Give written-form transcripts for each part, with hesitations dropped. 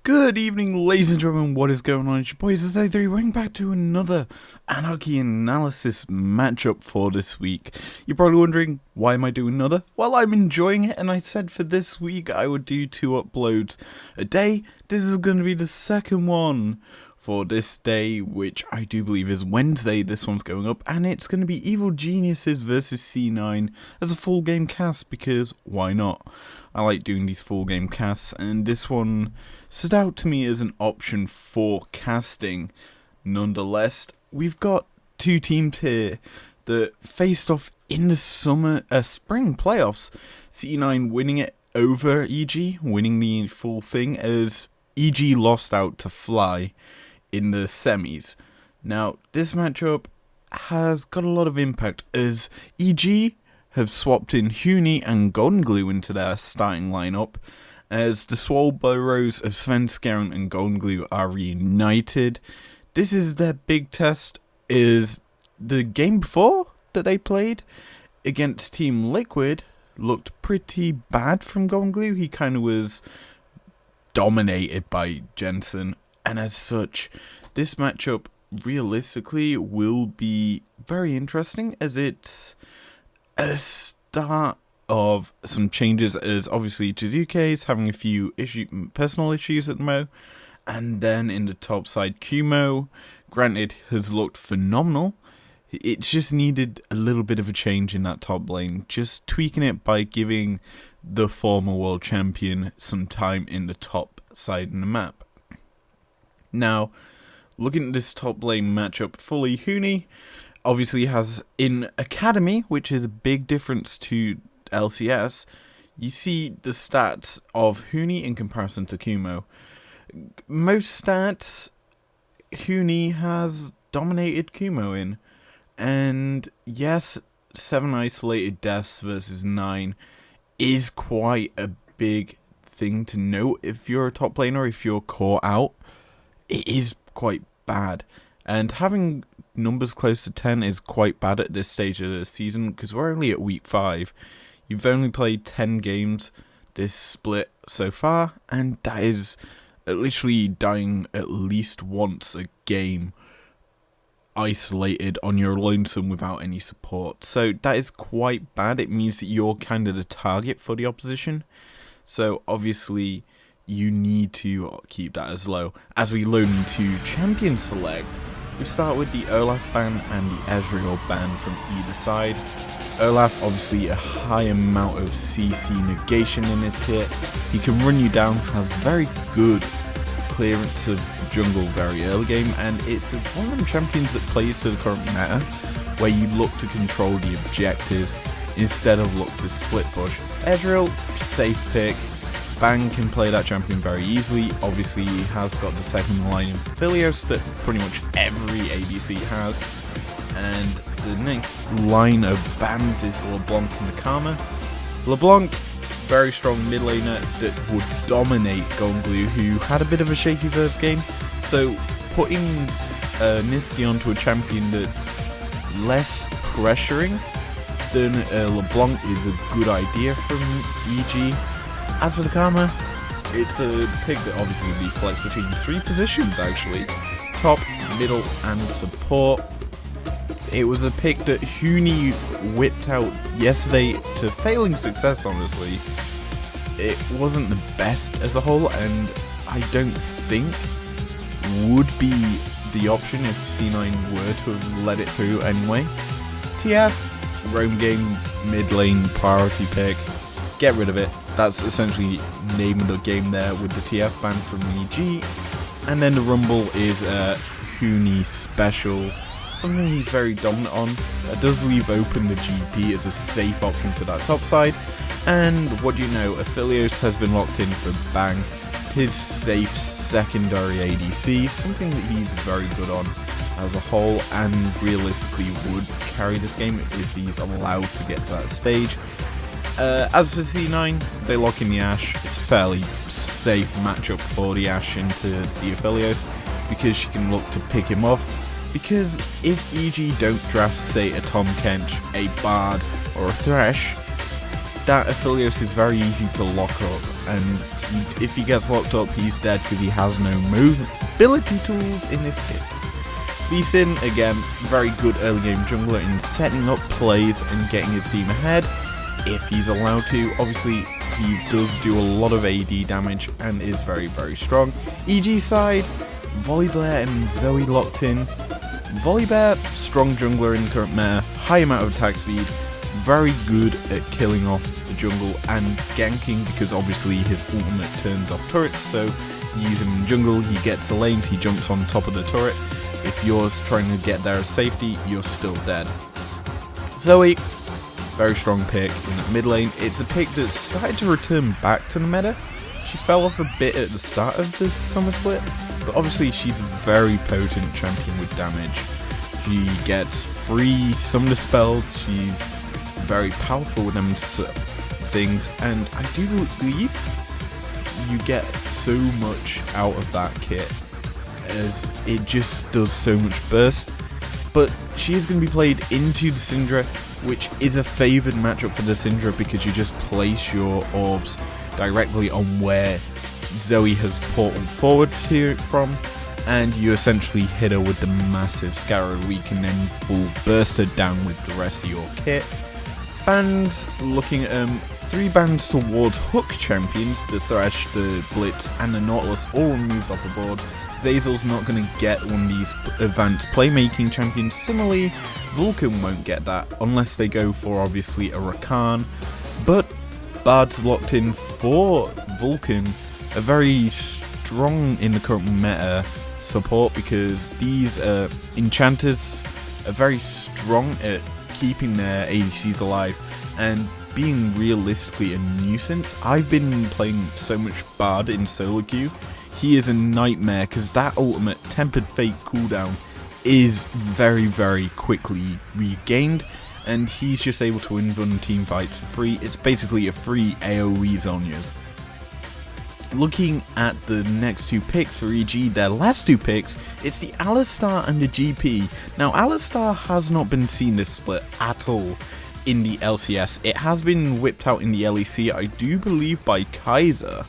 Good evening, ladies and gentlemen, what is going on? It's your boys, izlogic.business, running back to another Anarchy analysis matchup for this week. You're probably wondering, why am I doing another? Well, I'm enjoying it, and I said for this week I would do 2 uploads a day. This is going to be the second one for this day, which I do believe is Wednesday. This one's going up, and it's going to be Evil Geniuses versus C9 as a full game cast, because why not? I like doing these full game casts, and this one stood out to me as an option for casting. Nonetheless, we've got 2 teams here that faced off in the spring playoffs. C9 winning it over EG, winning the full thing, as EG lost out to Fly in the semis. Now, this matchup has got a lot of impact, as EG have swapped in Huni and Golden Glue into their starting lineup, as the Swole Burrows of Svenskeren and Golden Glue are reunited. This is their big test, is the game before that they played against Team Liquid looked pretty bad from Golden Glue. He kind of was dominated by Jensen, and as such, this matchup realistically will be very interesting, as it's a start of some changes, as obviously Jizuke is having a few personal issues at the moment, and then in the top side, Kumo, granted, has looked phenomenal. It's just needed a little bit of a change in that top lane, just tweaking it by giving the former world champion some time in the top side in the map. Now, looking at this top lane matchup fully, Huni obviously has in Academy, which is a big difference to LCS. You see the stats of Huni in comparison to Kumo. Most stats Huni has dominated Kumo in, and yes, 7 isolated deaths versus 9 is quite a big thing to note if you're a top laner. If you're caught out, it is quite bad, and having numbers close to 10 is quite bad at this stage of the season, because we're only at week 5. You've only played 10 games this split so far, and that is literally dying at least once a game, isolated on your lonesome without any support. So that is quite bad. It means that you're kind of the target for the opposition, so obviously you need to keep that as low. As we load into champion select, we start with the Olaf ban and the Ezreal ban from either side. Olaf, obviously a high amount of CC negation in his kit. He can run you down, has very good clearance of jungle very early game, and it's one of them champions that plays to the current meta, where you look to control the objectives instead of look to split push. Ezreal, safe pick. Bang can play that champion very easily. Obviously, he has got the second line in Philios that pretty much every ADC has. And the next line of bans is LeBlanc and the Karma. LeBlanc, very strong mid laner that would dominate Golden Glue, who had a bit of a shaky first game. So putting Niski onto a champion that's less pressuring than LeBlanc is a good idea from EG. As for the Karma, it's a pick that obviously will be flexed between 3 positions actually, top, middle and support. It was a pick that Huni whipped out yesterday to failing success, honestly. It wasn't the best as a whole, and I don't think would be the option if C9 were to have let it through anyway. TF, roam game, mid lane priority pick, get rid of it. That's essentially name of the game there with the TF ban from EG. And then the Rumble is a Huni special, something he's very dominant on. That does leave open the GP as a safe option for that top side. And what do you know, Aphelios has been locked in for Bang, his safe secondary ADC, something that he's very good on as a whole, and realistically would carry this game if he's allowed to get to that stage. As for C9, they lock in the Ashe. It's a fairly safe matchup for the Ashe into the Aphelios, because she can look to pick him off. Because if EG don't draft, say, a Tom Kench, a Bard, or a Thresh, that Aphelios is very easy to lock up, and if he gets locked up, he's dead because he has no mobility tools in this kit. Lee Sin, again, very good early game jungler in setting up plays and getting his team ahead, if he's allowed to. Obviously, he does do a lot of AD damage and is very, very strong. EG side, Volibear and Zoe locked in. Volibear, strong jungler in current meta, high amount of attack speed, very good at killing off the jungle and ganking, because obviously his ultimate turns off turrets, so you use him in jungle, he gets the lanes, he jumps on top of the turret. If you're trying to get there as safety, you're still dead. Zoe, very strong pick in the mid lane. It's a pick that's started to return back to the meta. She fell off a bit at the start of the summer split, but obviously she's a very potent champion with damage. She gets free summon spells, she's very powerful with them things, and I do believe you get so much out of that kit, as it just does so much burst. But she is going to be played into the Syndra, which is a favoured matchup for the Syndra because you just place your orbs directly on where Zoe has portaled forward to from, and you essentially hit her with the massive Scarrow. We can then full burst her down with the rest of your kit. Bans, looking at 3 bans towards hook champions, the Thresh, the Blitz and the Nautilus, all removed off the board. Zazel's not going to get one of these advanced playmaking champions. Similarly, Vulcan won't get that unless they go for obviously a Rakan, but Bard's locked in for Vulcan, a very strong in the current meta support, because these enchanters are very strong at keeping their ADCs alive and being realistically a nuisance. I've been playing so much Bard in solo queue. He is a nightmare because that ultimate Tempered Fate cooldown is very, very quickly regained, and he's just able to win team fights for free. It's basically a free AoE Zhonya's. Looking at the next 2 picks for EG, their last 2 picks, it's the Alistar and the GP. Now, Alistar has not been seen this split at all in the LCS. It has been whipped out in the LEC, I do believe, by Kaiser.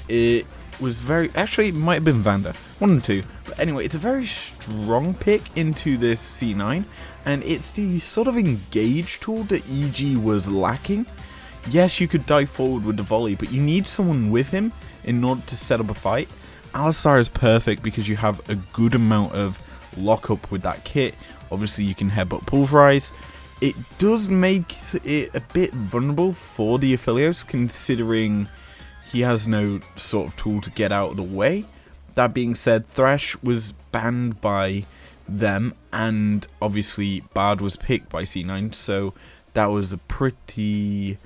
It was very... Actually, it might have been Vander. One and two. But anyway, it's a very strong pick into this C9, and it's the sort of engage tool that EG was lacking. Yes, you could dive forward with the volley, but you need someone with him in order to set up a fight. Alistar is perfect because you have a good amount of lockup with that kit. Obviously, you can headbutt pulverize. It does make it a bit vulnerable for the Aphelios, considering he has no sort of tool to get out of the way. That being said, Thresh was banned by them, and obviously Bard was picked by C9, so that was a pretty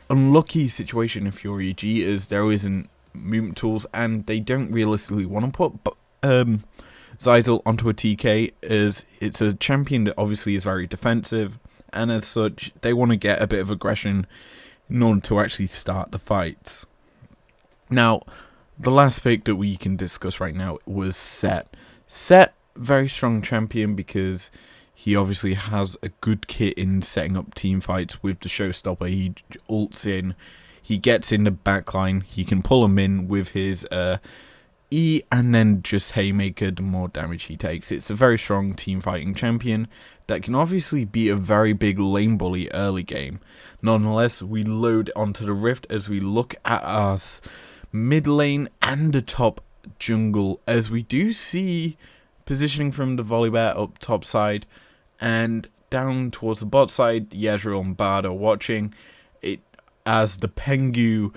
unlucky situation if you're EG, as there isn't movement tools, and they don't realistically want to put Zyzel onto a TK, as it's a champion that obviously is very defensive, and as such, they want to get a bit of aggression in order to actually start the fights. Now, the last pick that we can discuss right now was Set. Set, very strong champion because he obviously has a good kit in setting up team fights with the Showstopper. He ults in, he gets in the backline, he can pull him in with his E and then just Haymaker the more damage he takes. It's a very strong team fighting champion that can obviously be a very big lane bully early game. Nonetheless, we load onto the Rift as we look at our mid lane and the top jungle, as we do see positioning from the Volibear up top side and down towards the bot side. Yezreal and Bard are watching it as the Pengu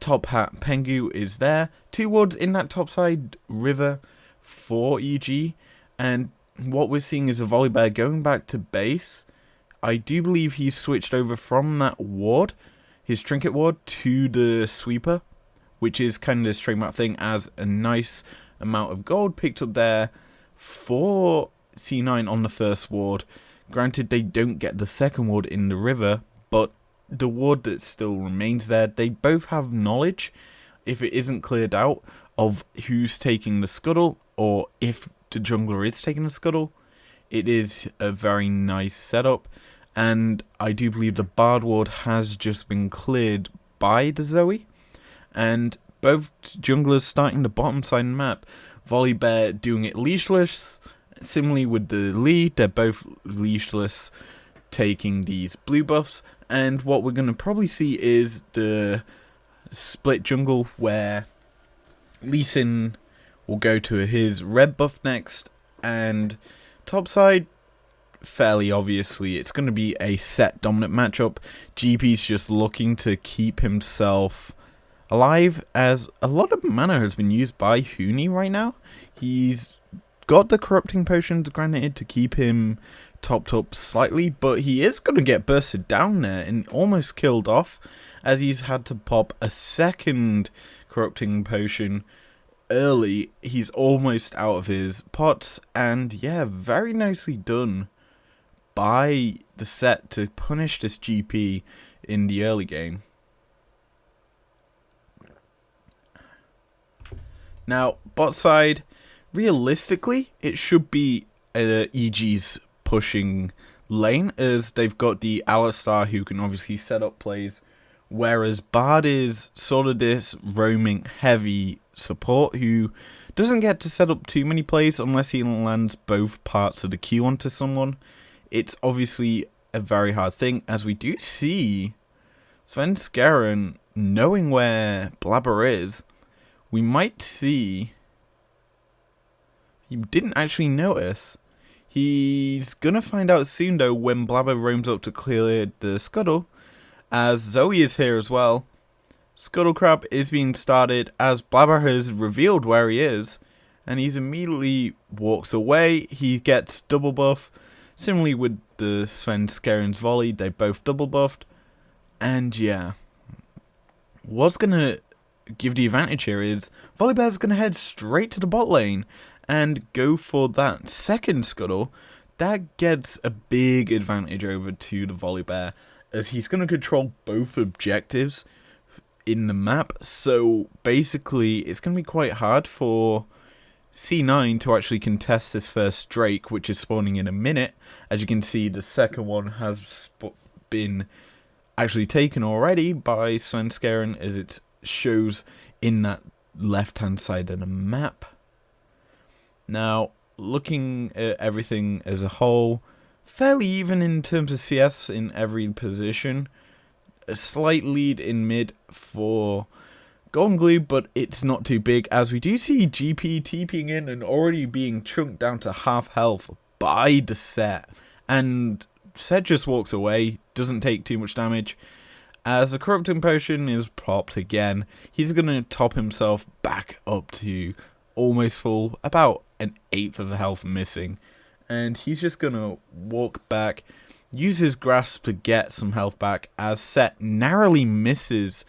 top hat Pengu is there. 2 wards in that top side river for EG, and what we're seeing is a Volibear going back to base. I do believe he's switched over from that ward, his trinket ward, to the sweeper, which is kind of this trademark thing, as a nice amount of gold picked up there for C9 on the first ward. Granted, they don't get the second ward in the river, but the ward that still remains there, they both have knowledge, if it isn't cleared out, of who's taking the scuttle, or if the jungler is taking the scuttle. It is a very nice setup, and I do believe the Bard Ward has just been cleared by the Zoe, and both junglers starting the bottom side map. Volibear doing it leashless. Similarly with the lead, they're both leashless, taking these blue buffs. And what we're going to probably see is the split jungle where Lee Sin will go to his red buff next, and topside, fairly obviously, it's going to be a set dominant matchup. GP's just looking to keep himself alive, as a lot of mana has been used by Huni right now. He's got the corrupting potions granted to keep him topped up slightly, but he is going to get bursted down there and almost killed off, as he's had to pop a second corrupting potion early. He's almost out of his pots, and yeah, very nicely done by the set to punish this GP in the early game. Now, bot side, realistically, it should be EG's pushing lane, as they've got the Alistar who can obviously set up plays, whereas Bard is sort of this roaming heavy support who doesn't get to set up too many plays unless he lands both parts of the queue onto someone. It's obviously a very hard thing, as we do see Svenskeren knowing where Blabber is. We might see... He didn't actually notice. He's gonna find out soon though when Blabber roams up to clear the scuttle, as Zoe is here as well. Scuttle Crab is being started as Blabber has revealed where he is, and he's immediately walks away. He gets double buff. Similarly with the Svenskeren's volley, they both double buffed. And yeah, what's gonna give the advantage here is Volibear's gonna head straight to the bot lane and go for that second scuttle. That gets a big advantage over to the Volibear, as he's going to control both objectives in the map. So basically, it's going to be quite hard for C9 to actually contest this first Drake, which is spawning in a minute. As you can see, the second one has been actually taken already by Svenskeren, as it shows in that left-hand side of the map. Now, looking at everything as a whole, fairly even in terms of CS in every position. A slight lead in mid for Golden Glue, but it's not too big, as we do see GP TPing in and already being chunked down to half health by the set. And set just walks away, doesn't take too much damage. As the corrupting potion is popped again, he's going to top himself back up to almost full, about an eighth of the health missing, and he's just gonna walk back, use his grasp to get some health back, as Set narrowly misses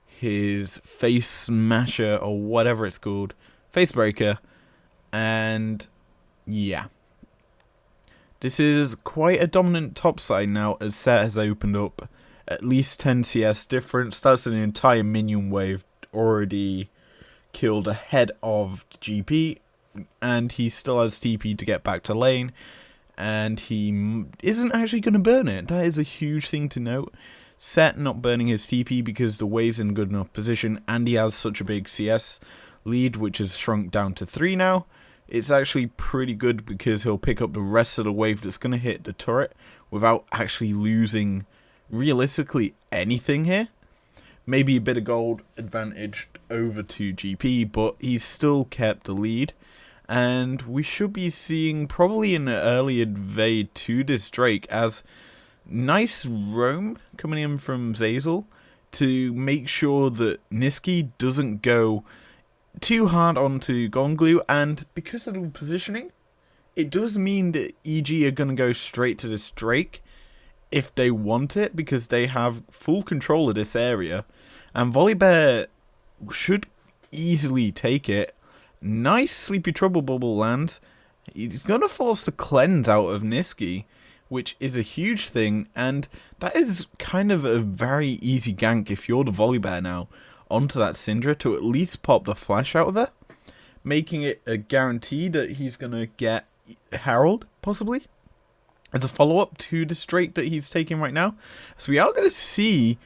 his face smasher, or whatever it's called, face breaker. And yeah, this is quite a dominant top side now, as Set has opened up at least 10 CS difference. That's an entire minion wave already killed ahead of GP, and he still has TP to get back to lane, and he isn't actually going to burn it. That is a huge thing to note. Set not burning his TP because the wave's in good enough position, and he has such a big CS lead, which has shrunk down to 3 now. It's actually pretty good because he'll pick up the rest of the wave that's going to hit the turret without actually losing realistically anything here. Maybe a bit of gold advantage over to GP, but he's still kept the lead. And we should be seeing probably an early invade to this Drake, as nice roam coming in from Zazel to make sure that Niski doesn't go too hard onto Golden Glue. And because of the positioning, it does mean that EG are going to go straight to this Drake if they want it, because they have full control of this area. And Volibear should easily take it. Nice Sleepy Trouble bubble lands. He's going to force the cleanse out of Niski, which is a huge thing. And that is kind of a very easy gank if you're the Volibear now onto that Syndra to at least pop the flash out of her, making it a guarantee that he's going to get Herald, possibly. as a follow-up to the straight that he's taking right now. So we are going to see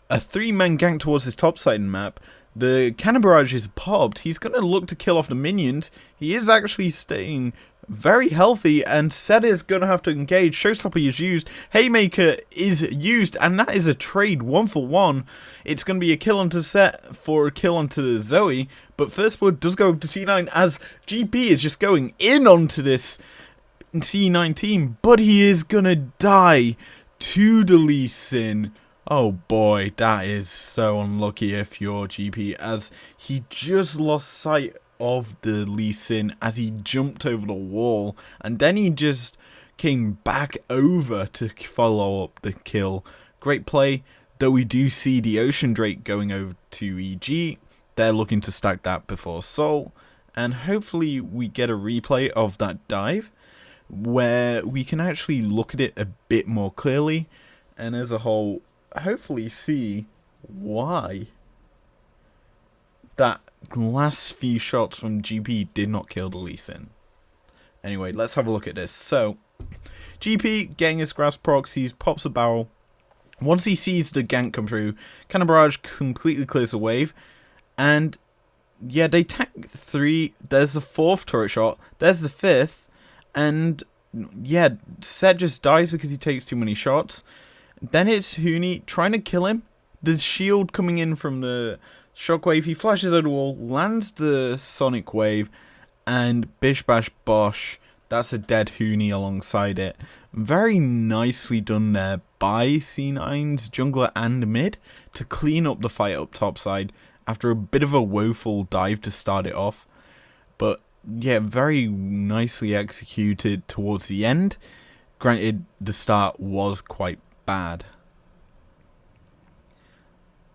a 3-man gank towards his top side map. The cannon barrage is popped. He's going to look to kill off the minions. He is actually staying very healthy, and Set is going to have to engage. Showstopper is used. Haymaker is used, and that is a trade 1-for-1. It's going to be a kill onto Set for a kill onto Zoe, but First Blood does go to C9 as GP is just going in onto this C9 team, but he is going to die to the Lee Sin. Oh boy, that is so unlucky if you're GP, as he just lost sight of the Lee Sin as he jumped over the wall, and then he just came back over to follow up the kill. Great play, though we do see the Ocean Drake going over to EG. They're looking to stack that before Soul, and hopefully we get a replay of that dive where we can actually look at it a bit more clearly, and as a whole hopefully see why that last few shots from GP did not kill the Lee Sin. Anyway, let's have a look at this. So, GP getting his grass proxies, pops a barrel. Once he sees the gank come through, Cannon Barrage completely clears the wave. And, yeah, they tag 3. There's the 4th turret shot. There's the 5th. And, yeah, Set just dies because he takes too many shots. Then it's Huni trying to kill him. The shield coming in from the shockwave. He flashes over the wall, lands the sonic wave, and bish bash bosh. That's a dead Huni alongside it. Very nicely done there by C9's jungler and mid to clean up the fight up topside after a bit of a woeful dive to start it off. But yeah, very nicely executed towards the end. Granted, the start was quite bad.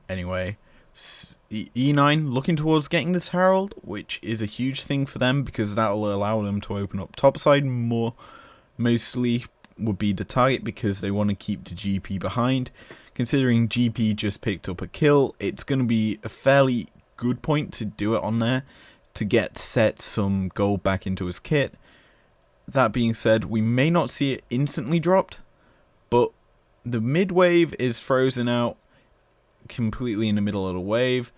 Anyway, E9 looking towards getting this Herald, which is a huge thing for them because that will allow them to open up topside more. Mostly would be the target because they want to keep the GP behind. Considering GP just picked up a kill, it's going to be a fairly good point to do it on there to get Set some gold back into his kit. That being said, we may not see it instantly dropped, but the mid wave is frozen out completely in the middle of the wave,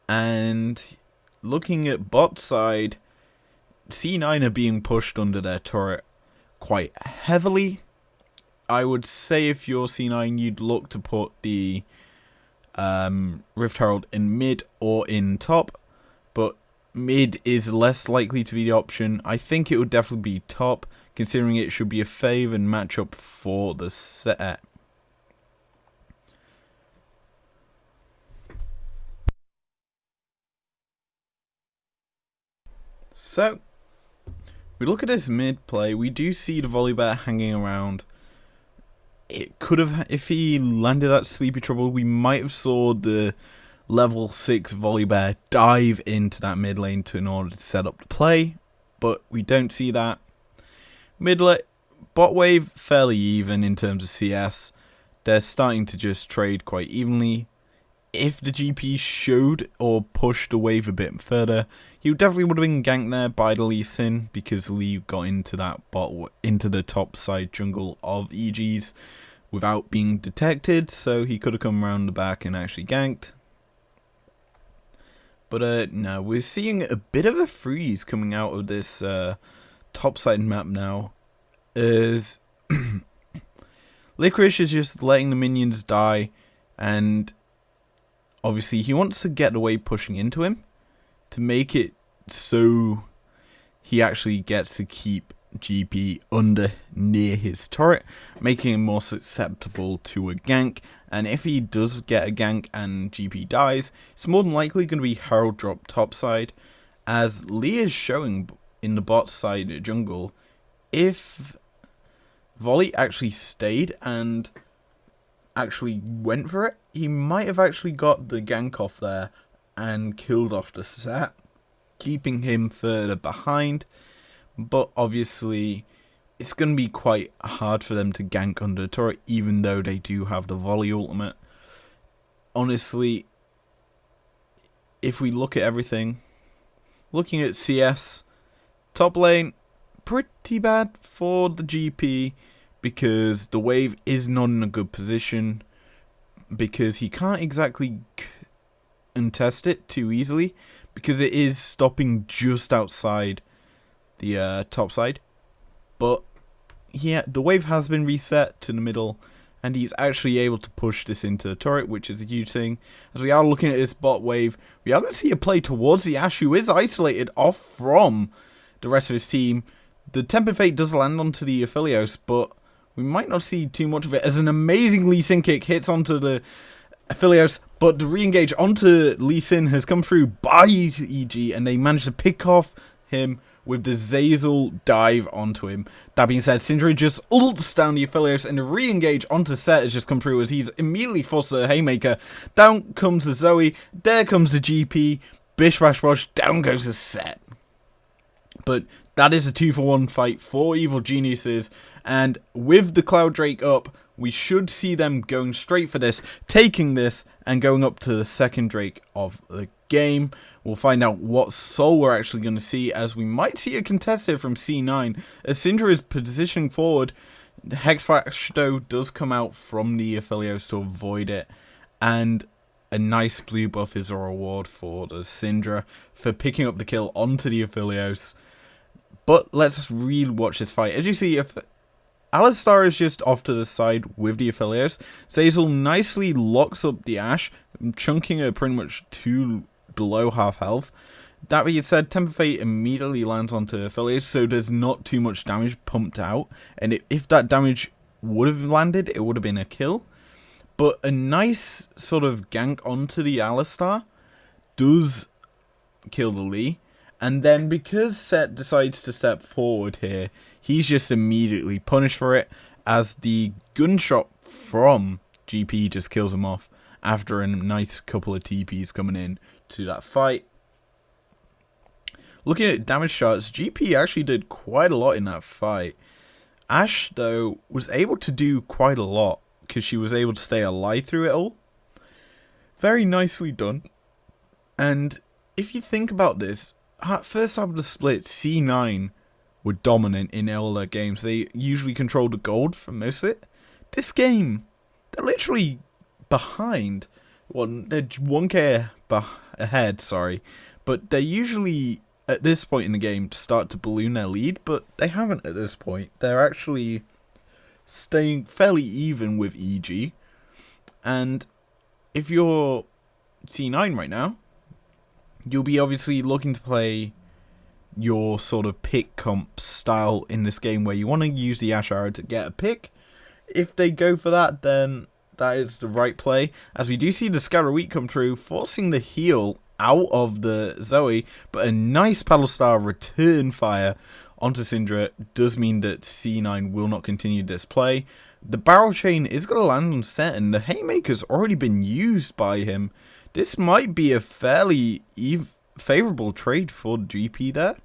and looking at bot side, C9 are being pushed under their turret quite heavily. I would say if you're C9, you'd look to put the Rift Herald in mid or in top, but mid is less likely to be the option. I think it would definitely be top, considering it should be a favored matchup for the set. So, we look at this mid play, we do see the volley bear hanging around. It could have, if he landed at Sleepy Trouble, we might have saw the level 6 volley bear dive into that mid lane in order to set up the play, but we don't see that. Mid lane, bot wave fairly even in terms of CS. They're starting to just trade quite evenly. If the GP showed or pushed the wave a bit further, he definitely would have been ganked there by the Lee Sin because Lee got into that into the top side jungle of EG's without being detected, so he could have come around the back and actually ganked. But no, we're seeing a bit of a freeze coming out of this top side map now, as Licorice is just letting the minions die, and obviously he wants to get the wave pushing into him to make it so he actually gets to keep GP under near his turret, making him more susceptible to a gank. And if he does get a gank and GP dies, it's more than likely going to be Herald drop topside, as Lee is showing in the bot side jungle. If Volley actually stayed and actually went for it, he might have actually got the gank off there and killed off the Set, keeping him further behind. But obviously it's going to be quite hard for them to gank under the turret, even though they do have the volley ultimate. Honestly, if we look at everything, looking at CS, top lane, pretty bad for the GP, because the wave is not in a good position, because he can't exactly contest it too easily, because it is stopping just outside the top side. But yeah, the wave has been reset to the middle, and he's actually able to push this into the turret, which is a huge thing. As we are looking at this bot wave, we are going to see a play towards the Ashe, who is isolated off from the rest of his team. The Tempered Fate does land onto the Aphelios, but we might not see too much of it, as an amazing Lee Sin kick hits onto the Aphelios, but the re-engage onto Lee Sin has come through by EG, and they managed to pick off him with the Zazel dive onto him. That being said, Syndra just ults down the Aphelios, and the re-engage onto Set has just come through, as he's immediately forced a Haymaker. Down comes the Zoe, there comes the GP, bish bash bosh, down goes the Set. But that is a 2-for-1 fight for Evil Geniuses, and with the Cloud Drake up, we should see them going straight for this, taking this, and going up to the second Drake of the game. We'll find out what soul we're actually going to see, as we might see a contested from C9. As Syndra is positioning forward, the Hex Flash though does come out from the Aphelios to avoid it, and a nice blue buff is a reward for the Syndra for picking up the kill onto the Aphelios. But let's really watch this fight. As you see, if Alistar is just off to the side with the Aphelios, Zazel nicely locks up the Ashe, chunking her pretty much to below half health. That being said, Tempered Fate immediately lands onto Aphelios, so there's not too much damage pumped out, and if that damage would have landed, it would have been a kill. But a nice sort of gank onto the Alistar does kill the Lee. And then because Set decides to step forward here, he's just immediately punished for it, as the gunshot from GP just kills him off after a nice couple of TPs coming in to that fight. Looking at damage charts, GP actually did quite a lot in that fight. Ashe, though, was able to do quite a lot because she was able to stay alive through it all. Very nicely done. And if you think about this, first half of the split, C9 were dominant in all their games. They usually controlled the gold for most of it. This game, they're literally behind. Well, they're 1k ahead, sorry. But they usually, at this point in the game, start to balloon their lead. But they haven't at this point. They're actually staying fairly even with EG. And if you're C9 right now, you'll be obviously looking to play your sort of pick comp style in this game, where you want to use the Ashe Arrow to get a pick. If they go for that, then that is the right play, as we do see the Scatter Wheat come through, forcing the heal out of the Zoe, but a nice Paddle Star return fire onto Syndra does mean that C9 will not continue this play. The barrel chain is going to land on Set, and the Haymaker's already been used by him. This might be a fairly favourable trade for GP there,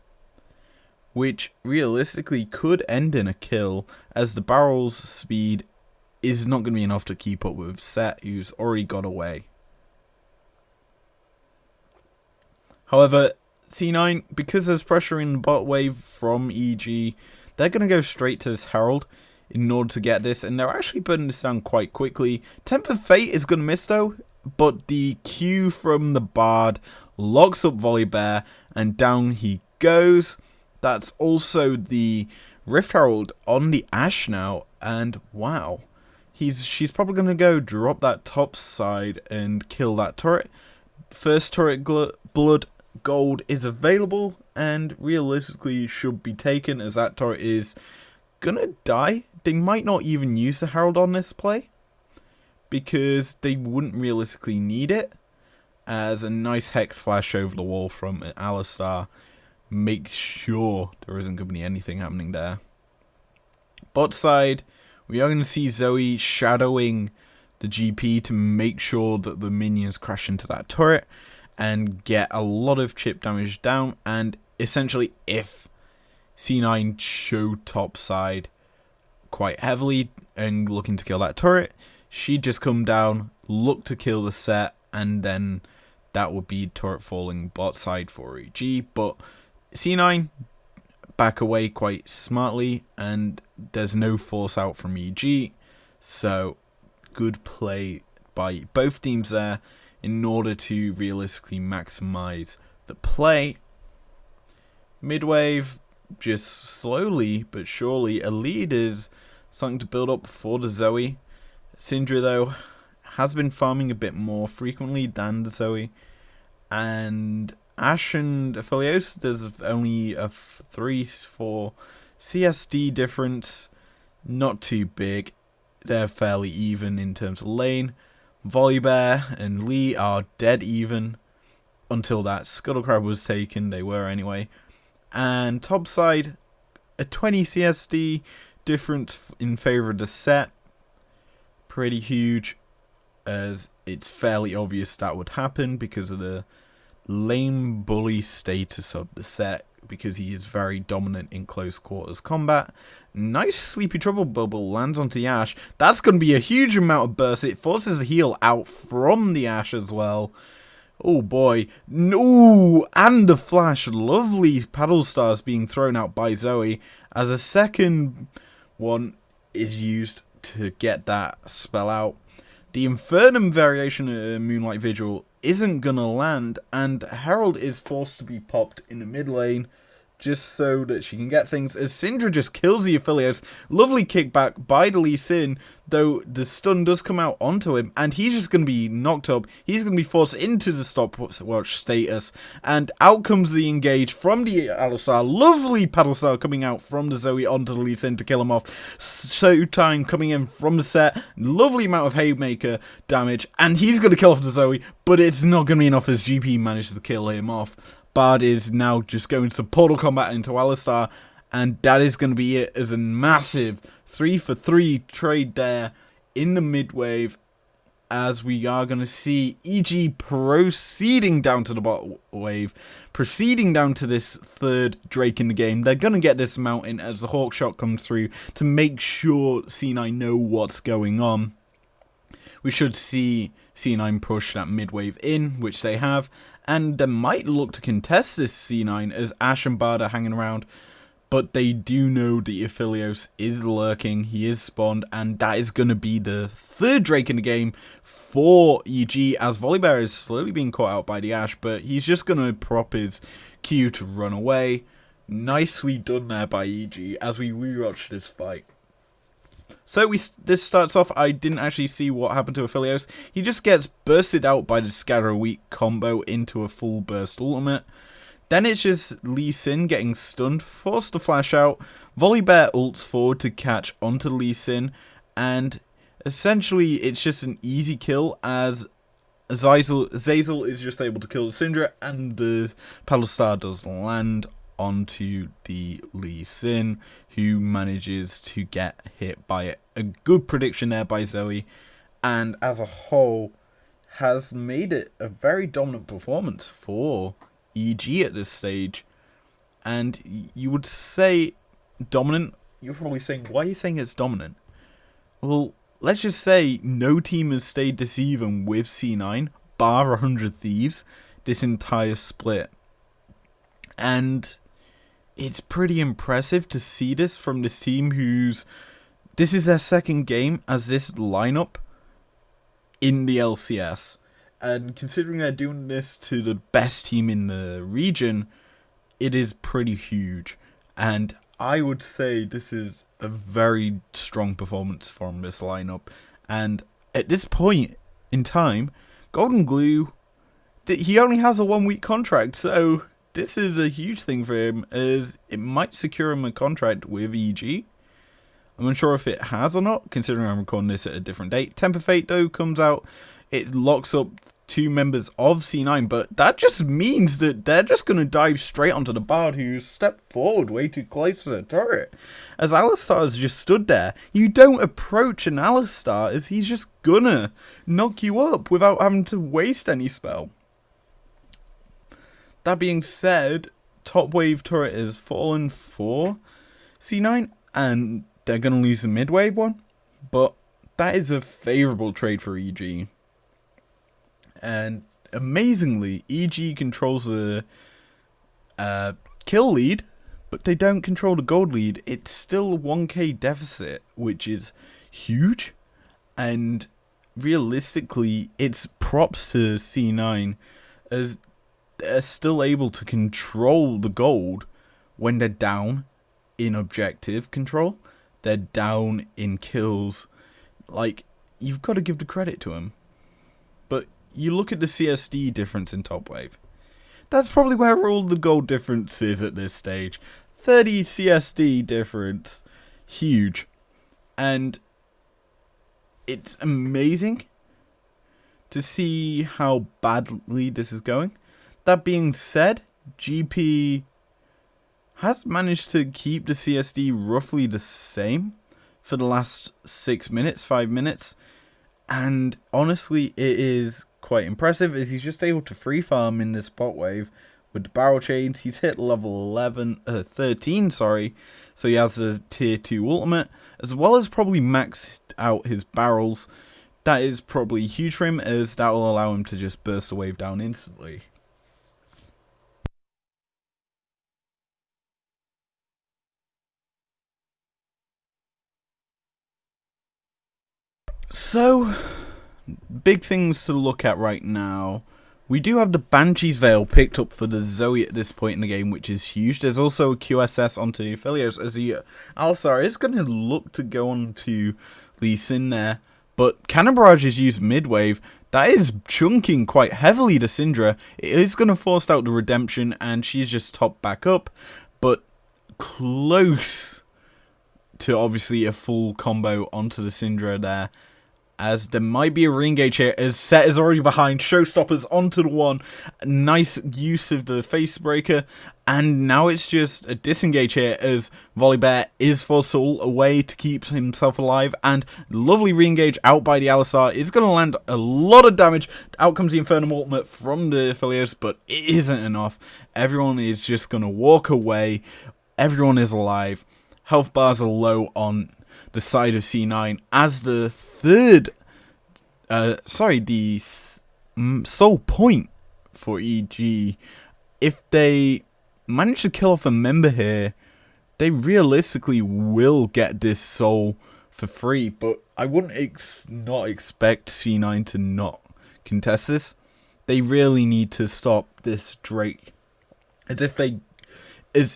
which realistically could end in a kill, as the barrel's speed is not going to be enough to keep up with Set, who's already got away. However, C9, because there's pressure in the bot wave from EG, they're going to go straight to this Herald in order to get this, and they're actually putting this down quite quickly. Tempered Fate is going to miss though, but the Q from the Bard locks up Volibear, and down he goes. That's also the Rift Herald on the Ashe now, and wow. She's probably going to go drop that top side and kill that turret. First turret blood gold is available, and realistically should be taken, as that turret is going to die. They might not even use the Herald on this play, because they wouldn't realistically need it, as a nice Hex Flash over the wall from Alistar makes sure there isn't going to be anything happening there. Bot side, we are going to see Zoe shadowing the GP to make sure that the minions crash into that turret and get a lot of chip damage down, and essentially if C9 show top side quite heavily and looking to kill that turret, she'd just come down, look to kill the Set, and then that would be turret falling bot side for EG. But C9 back away quite smartly, and there's no force out from EG. So, good play by both teams there in order to realistically maximize the play. Midwave, just slowly but surely, a lead is starting to build up for the Zoe. Syndra, though, has been farming a bit more frequently than the Zoe. And Ashe and Aphelios, there's only a 3-4 CSD difference. Not too big. They're fairly even in terms of lane. Volibear and Lee are dead even. Until that Scuttlecrab was taken, they were anyway. And topside, a 20 CSD difference in favour of the set. Pretty huge, as it's fairly obvious that would happen because of the lane bully status of the set, because he is very dominant in close quarters combat. Nice Sleepy Trouble Bubble lands onto the Ashe. That's going to be a huge amount of burst. It forces the heal out from the Ashe as well. Oh boy. No, and the flash. Lovely paddle stars being thrown out by Zoe as a second one is used to get that spell out. The Infernum variation of Moonlight Vigil isn't going to land, and Herald is forced to be popped in the mid lane just so that she can get things, as Syndra just kills the Aphelios. Lovely kickback by the Lee Sin, though the stun does come out onto him, and he's just going to be knocked up. He's going to be forced into the stopwatch status, and out comes the engage from the Alistar. Lovely paddle star coming out from the Zoe onto the Lee Sin to kill him off. Showtime coming in from the set. Lovely amount of Haymaker damage, and he's going to kill off the Zoe, but it's not going to be enough as GP manages to kill him off. Bard is now just going to portal combat into Alistar, and that is going to be it as a massive 3-for-3 trade there in the mid wave, as we are going to see EG proceeding down to the bot wave, proceeding down to this third Drake in the game. They're going to get this mountain as the Hawk Shot comes through to make sure C9 know what's going on. We should see C9 push that mid wave in, which they have, and they might look to contest this C9 as Ashe and Bard are hanging around, but they do know the Aphelios is lurking, he is spawned, and that is going to be the third Drake in the game for EG, as Volibear is slowly being caught out by the Ashe, but he's just going to prop his Q to run away. Nicely done there by EG as we rewatch this fight. So this starts off, I didn't actually see what happened to Aphelios. He just gets bursted out by the Scatter Weak combo into a full burst ultimate. Then it's just Lee Sin getting stunned, forced to flash out. Volibear ults forward to catch onto Lee Sin, and essentially it's just an easy kill as Zazel is just able to kill the Syndra, and the Paddle Star does land onto the Lee Sin, who manages to get hit by it. A good prediction there by Zoe, and as a whole has made it a very dominant performance for EG at this stage. And you would say dominant, you're probably saying, why are you saying it's dominant? Well, let's just say no team has stayed this even with C9, bar 100 Thieves, this entire split. And it's pretty impressive to see this from this team this is their second game as this lineup in the LCS. And considering they're doing this to the best team in the region, it is pretty huge. And I would say this is a very strong performance from this lineup. And at this point in time, Golden Glue, he only has a 1-week contract, so this is a huge thing for him, as it might secure him a contract with EG. I'm unsure if it has or not, considering I'm recording this at a different date. Temper Fate, though, comes out. It locks up 2 members of C9, but that just means that they're just going to dive straight onto the Bard, who stepped forward way too close to the turret. As Alistar has just stood there, you don't approach an Alistar, as he's just gonna knock you up without having to waste any spell. That being said, top wave turret has fallen for C9, and they're going to lose the mid wave one, but that is a favourable trade for EG. And amazingly, EG controls the kill lead, but they don't control the gold lead. It's still a 1k deficit, which is huge, and realistically, it's props to C9 as they're still able to control the gold when they're down in objective control. They're down in kills. Like, you've got to give the credit to them. But you look at the CSD difference in top wave. That's probably where all the gold difference is at this stage. 30 CSD difference. Huge. And it's amazing to see how badly this is going. That being said, GP has managed to keep the CSD roughly the same for the last 6 minutes, 5 minutes. And honestly, it is quite impressive as he's just able to free farm in this bot wave with the barrel chains. He's hit level 13, sorry. So he has a tier 2 ultimate, as well as probably maxed out his barrels. That is probably huge for him, as that will allow him to just burst the wave down instantly. So, big things to look at right now. We do have the Banshee's Veil picked up for the Zoe at this point in the game, which is huge. There's also a QSS onto the affiliates, as the Alistar is going to look to go on to Lee Sin there. But Cannon Barrage is used mid-wave. That is chunking quite heavily to Syndra. It is going to force out the redemption, and she's just topped back up. But close to obviously a full combo onto the Syndra there. As there might be a re-engage here, as Set is already behind, Showstoppers onto the one, nice use of the face breaker, and now it's just a disengage here as Volibear is forced away to keep himself alive, and lovely re-engage out by the Alistar is going to land a lot of damage. Out comes the Infernal Ultimate from the affiliates, but it isn't enough. Everyone is just going to walk away, everyone is alive, health bars are low on the side of C9 as the sole point for EG. If they manage to kill off a member here, they realistically will get this soul for free, but I wouldn't not expect C9 to not contest this. They really need to stop this Drake. As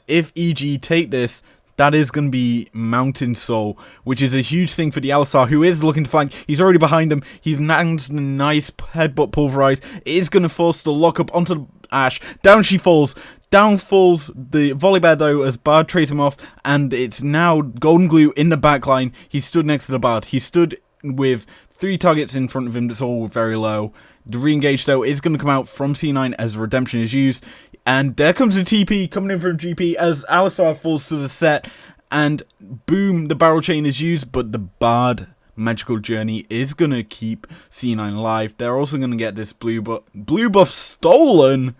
if EG take this, that is going to be Mountain Soul, which is a huge thing for the Alistar, who is looking to flank. He's already behind him. He lands the nice headbutt pulverize. It is going to force the lockup onto the Ashe. Down she falls. Down falls the Volibear, though, as Bard trades him off. And it's now Golden Glue in the backline. He stood next to the Bard. He stood with 3 targets in front of him. That's all very low. The re-engage, though, is going to come out from C9 as Redemption is used. And there comes the TP coming in from GP as Alistar falls to the Set. And boom, the barrel chain is used, but the Bard Magical Journey is going to keep C9 alive. They're also going to get this blue buff stolen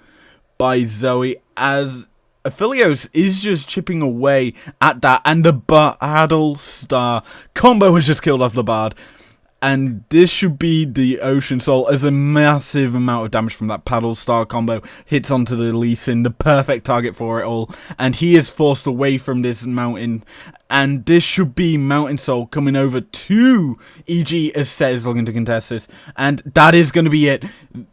by Zoe as Aphelios is just chipping away at that. And the Battle Star combo has just killed off the Bard. And this should be the Ocean Soul, as a massive amount of damage from that Paddle Star combo hits onto the Lee Sin, the perfect target for it all. And he is forced away from this mountain. And this should be Mountain Soul coming over to EG as Set is looking to contest this. And that is going to be it.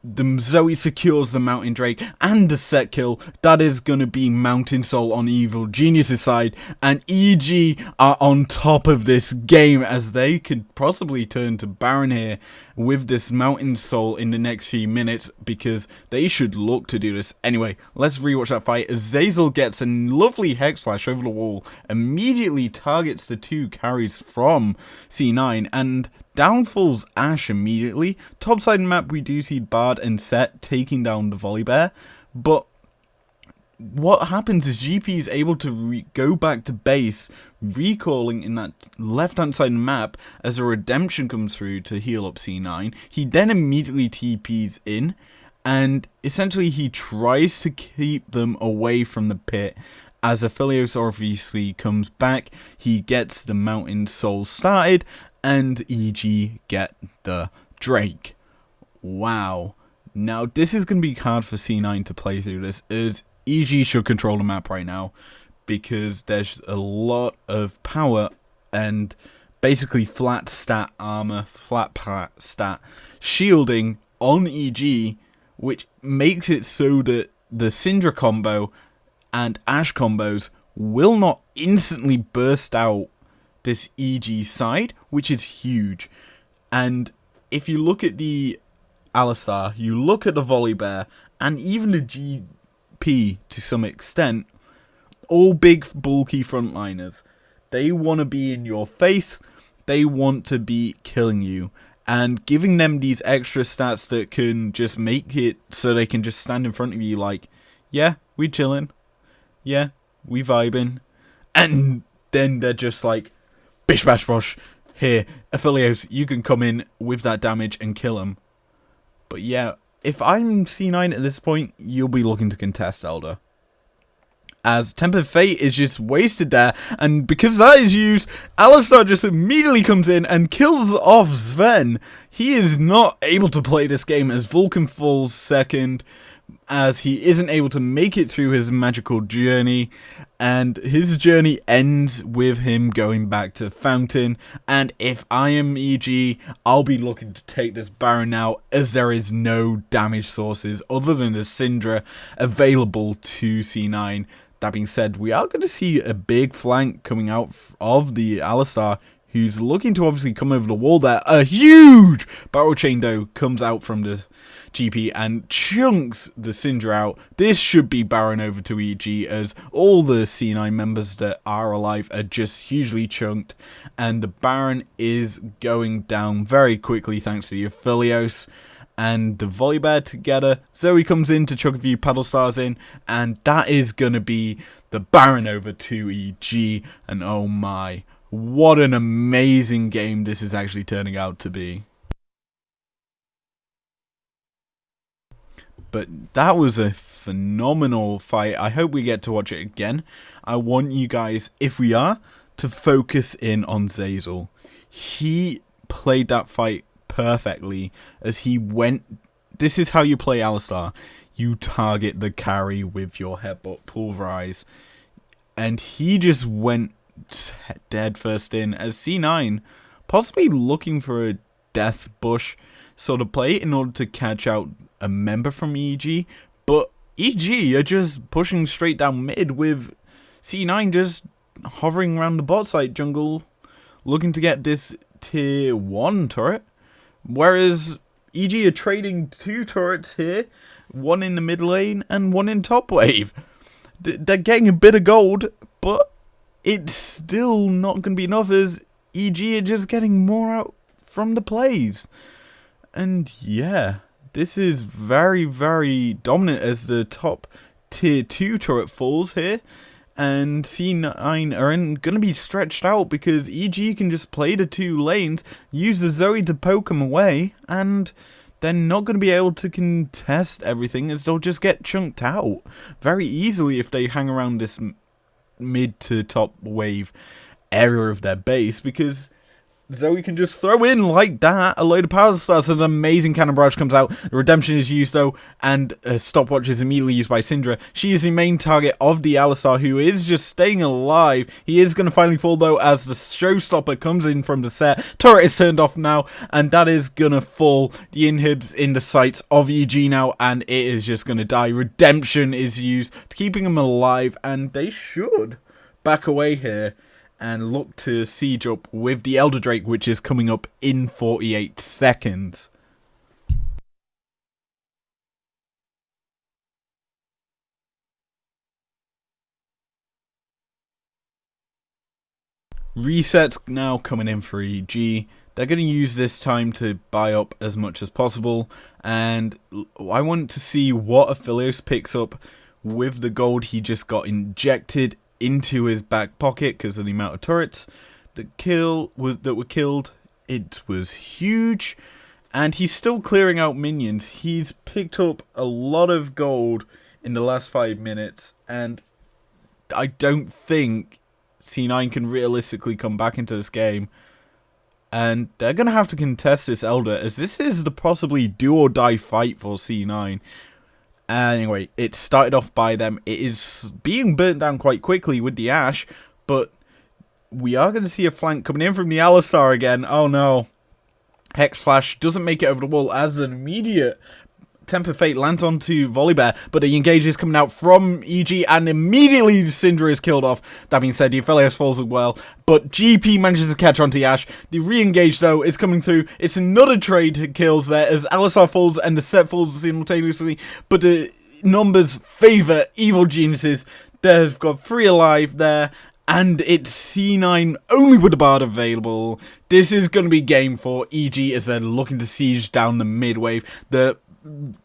The Zoe secures the Mountain Drake and the Set kill. That is going to be Mountain Soul on Evil Genius's side. And EG are on top of this game as they could possibly turn to Baron here with this Mountain Soul in the next few minutes, because they should look to do this. Anyway, let's rewatch that fight as Zazel gets a lovely Hex Flash over the wall, immediately targets the 2 carries from C9 and downfalls Ashe immediately. Topside map, we do see Bard and Set taking down the Volibear, but what happens is GP is able to go back to base, recalling in that left-hand side map as a redemption comes through to heal up C9. He then immediately TPs in, and essentially he tries to keep them away from the pit. As Aphelios obviously comes back, he gets the Mountain Soul started, and EG get the Drake. Wow. Now, this is going to be hard for C9 to play through this, as EG should control the map right now, because there's a lot of power and basically flat stat armor, flat stat shielding on EG, which makes it so that the Syndra combo and Ashe combos will not instantly burst out this EG side, which is huge. And if you look at the Alistar, you look at the Volibear, and even the GP to some extent, all big bulky frontliners, they want to be in your face, they want to be killing you. And giving them these extra stats that can just make it so they can just stand in front of you like, yeah, we chilling, yeah, we vibing. And then they're just like, bish bash bosh, here, Aphelios, you can come in with that damage and kill them. But yeah, if I'm C9 at this point, you'll be looking to contest Elder, as Tempered Fate is just wasted there, and because that is used, Alistar just immediately comes in and kills off Sven. He is not able to play this game as Vulcan falls second, as he isn't able to make it through his magical journey, and his journey ends with him going back to Fountain. And if I am EG, I'll be looking to take this Baron now, as there is no damage sources other than the Syndra available to C9. That being said, we are going to see a big flank coming out of the Alistar, who's looking to obviously come over the wall there. A huge barrel chain though comes out from the GP and chunks the Syndra out. This should be Baron over to EG, as all the C9 members that are alive are just hugely chunked, and the Baron is going down very quickly thanks to the Aphelios and the Volibear together. Zoe comes in to chuck a few paddle stars in, and that is going to be the Baron over to EG. And oh my, what an amazing game this is actually turning out to be. But that was a phenomenal fight. I hope we get to watch it again. I want you guys, if we are, to focus in on Zeyzal. He played that fight perfectly, as he went. This is how you play Alistar. You target the carry with your headbutt pulverize, and he just went dead first in, as C9 possibly looking for a death bush sort of play in order to catch out a member from EG, but EG are just pushing straight down mid with C9 just hovering around the bot side jungle looking to get this tier 1 turret. Whereas EG are trading 2 turrets here, one in the mid lane and one in top wave. They're getting a bit of gold, but it's still not going to be enough, as EG are just getting more out from the plays. And yeah, this is very, very dominant as the top tier 2 turret falls here. And C9 are going to be stretched out because EG can just play the 2 lanes, use the Zoe to poke them away, and they're not going to be able to contest everything, as they'll just get chunked out very easily if they hang around this mid to top wave area of their base, because Zoe can just throw in like that a load of power stars. So an amazing cannon barrage comes out. The redemption is used though, and a stopwatch is immediately used by Syndra. She is the main target of the Alistar, who is just staying alive. He is going to finally fall though, as the showstopper comes in from the set. Turret is turned off now, and that is going to fall. The inhibs in the sights of EG now, and it is just going to die. Redemption is used, keeping him alive, and they should back away here and look to siege up with the Elder Drake, which is coming up in 48 seconds. Resets now coming in for EG. They're going to use this time to buy up as much as possible, and I want to see what Aphelios picks up with the gold he just got injected into his back pocket because of the amount of turrets that were killed. It was huge, and he's still clearing out minions. He's picked up a lot of gold in the last 5 minutes, and I don't think C9 can realistically come back into this game, and they're going to have to contest this Elder, as this is the possibly do or die fight for C9. Anyway, it started off by them. It is being burnt down quite quickly with the Ash, but we are going to see a flank coming in from the Alistar again. Oh no. Hex Flash doesn't make it over the wall as an immediate Temper Fate lands onto Volibear, but the engage is coming out from EG, and immediately Syndra is killed off. That being said, the Aphelios falls as well, but GP manages to catch onto Ashe. The re-engage, though, is coming through. It's another trade kills there, as Alistar falls and the set falls simultaneously, but the numbers favour Evil Geniuses. They've got 3 alive there, and it's C9 only with the Bard available. This is going to be game for EG as they're looking to siege down the mid wave. The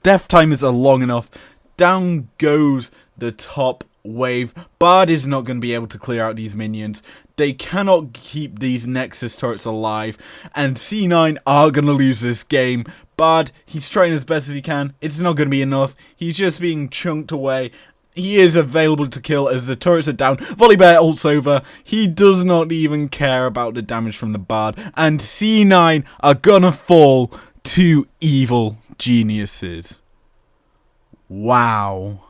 death timers are long enough. Down goes the top wave. Bard is not going to be able to clear out these minions. They cannot keep these Nexus turrets alive, and C9 are going to lose this game. Bard, he's trying as best as he can. It's not going to be enough. He's just being chunked away. He is available to kill as the turrets are down. Volibear ults over. He does not even care about the damage from the Bard, and C9 are gonna fall to Evil Geniuses. Wow.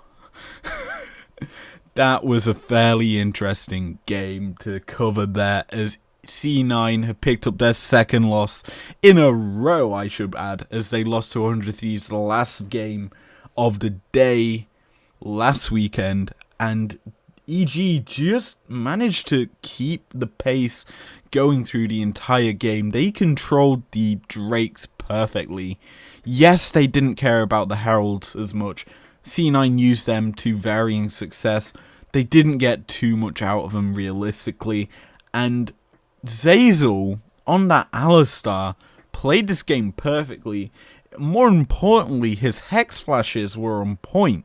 That was a fairly interesting game to cover there, as C9 have picked up their second loss in a row, I should add, as they lost to 100 Thieves the last game of the day last weekend, and EG just managed to keep the pace going through the entire game. They controlled the Drakes perfectly. Yes, they didn't care about the Heralds as much. C9 used them to varying success. They didn't get too much out of them realistically, and Zeyzal on that Alistar played this game perfectly. More importantly, his Hex Flashes were on point.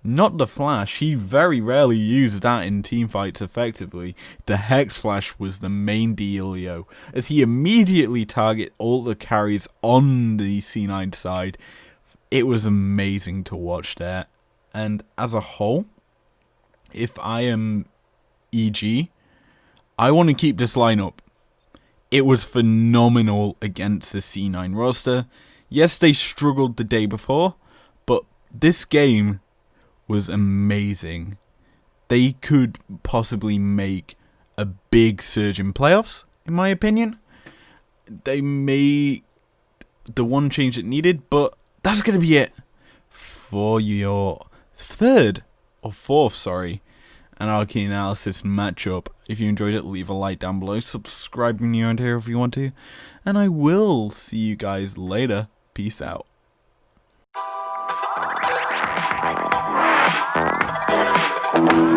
Not the Flash. He very rarely used that in teamfights effectively. The Hex Flash was the main dealio, as he immediately target all the carries on the C9 side. It was amazing to watch there. And as a whole, if I am EG, I want to keep this lineup. It was phenomenal against the C9 roster. Yes, they struggled the day before, but this game was amazing. They could possibly make a big surge in playoffs, in my opinion. They made the one change it needed, but that's going to be it for your fourth Anarchy Analysis matchup. If you enjoyed it, leave a like down below, subscribe when you're here if you want to, and I will see you guys later. Peace out. Thank you.